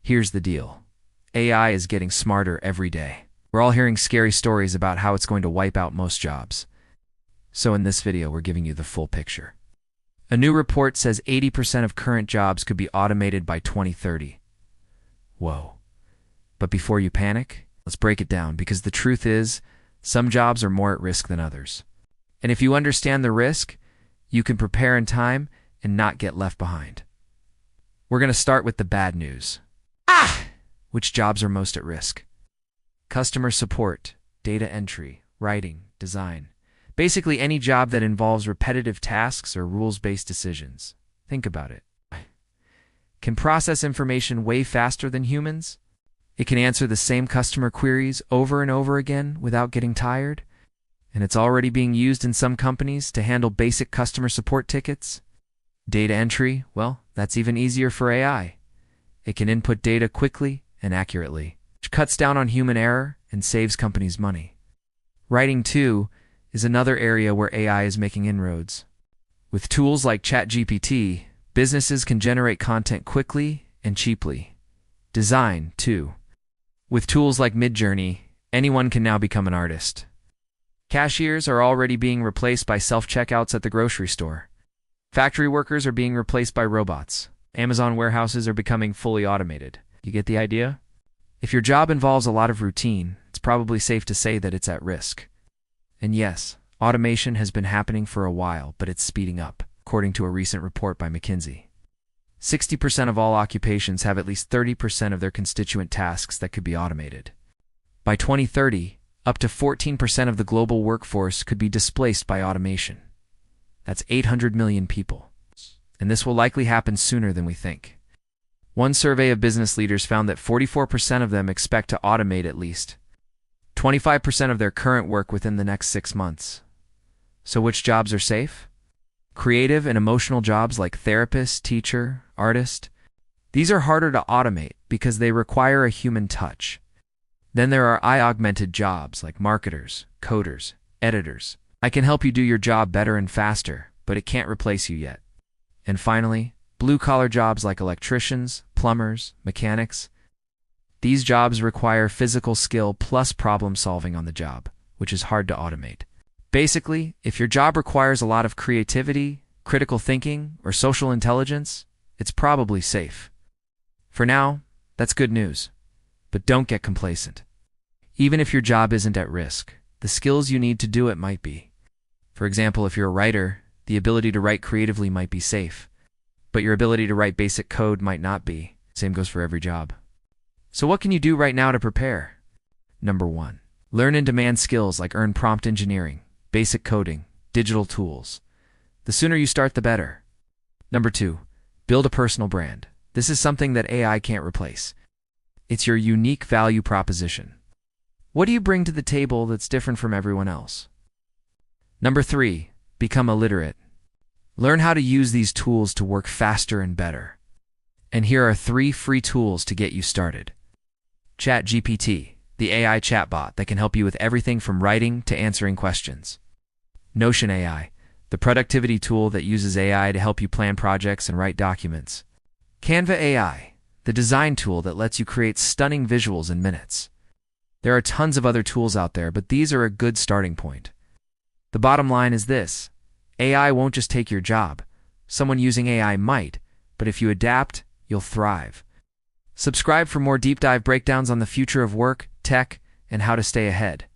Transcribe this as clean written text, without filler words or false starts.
Here's the deal. AI is getting smarter every day. We're all hearing scary stories about how it's going to wipe out most jobs. So in this video, we're giving you the full picture. A new report says 80% of current jobs could be automated by 2030. Whoa. But before you panic, let's break it down, because the truth is, some jobs are more at risk than others. And if you understand the risk, you can prepare in time and not get left behind. We're going to start with the bad news. Which jobs are most at risk? Customer support, data entry, writing, design. Basically any job that involves repetitive tasks or rules-based decisions. Think about it. Can process information way faster than humans? It can answer the same customer queries over and over again without getting tired? And it's already being used in some companies to handle basic customer support tickets. Data entry, well, that's even easier for AI. It can input data quickly and accurately, which cuts down on human error and saves companies money. Writing, too, is another area where AI is making inroads. With tools like ChatGPT, businesses can generate content quickly and cheaply. Design, too. With tools like Midjourney, anyone can now become an artist. Cashiers are already being replaced by self-checkouts at the grocery store. Factory workers are being replaced by robots. Amazon warehouses are becoming fully automated. You get the idea? If your job involves a lot of routine, it's probably safe to say that it's at risk. And yes, automation has been happening for a while, but it's speeding up, according to a recent report by McKinsey. 60% of all occupations have at least 30% of their constituent tasks that could be automated. By 2030, up to 14% of the global workforce could be displaced by automation. That's 800 million people. And this will likely happen sooner than we think. One survey of business leaders found that 44% of them expect to automate at least 25% of their current work within the next 6 months. So which jobs are safe? Creative and emotional jobs like therapist, teacher, artist. These are harder to automate because they require a human touch. Then there are AI-augmented jobs like marketers, coders, editors. I can help you do your job better and faster, but it can't replace you yet. And finally, blue-collar jobs like electricians, plumbers, mechanics. These jobs require physical skill plus problem-solving on the job, which is hard to automate. Basically, if your job requires a lot of creativity, critical thinking, or social intelligence, it's probably safe. For now, that's good news. But don't get complacent. Even if your job isn't at risk, the skills you need to do it might be. For example, if you're a writer, the ability to write creatively might be safe, but your ability to write basic code might not be. Same goes for every job. So what can you do right now to prepare? Number 1. Learn in-demand skills like prompt engineering, basic coding, digital tools. The sooner you start, the better. Number 2. Build a personal brand. This is something that AI can't replace. It's your unique value proposition. What do you bring to the table that's different from everyone else? Number 3. Become illiterate. Learn how to use these tools to work faster and better. And here are 3 free tools to get you started. ChatGPT, the AI chatbot that can help you with everything from writing to answering questions. Notion AI, the productivity tool that uses AI to help you plan projects and write documents. Canva AI, the design tool that lets you create stunning visuals in minutes. There are tons of other tools out there, but these are a good starting point. The bottom line is this: AI won't just take your job. Someone using AI might, but if you adapt, you'll thrive. Subscribe for more deep dive breakdowns on the future of work, tech, and how to stay ahead.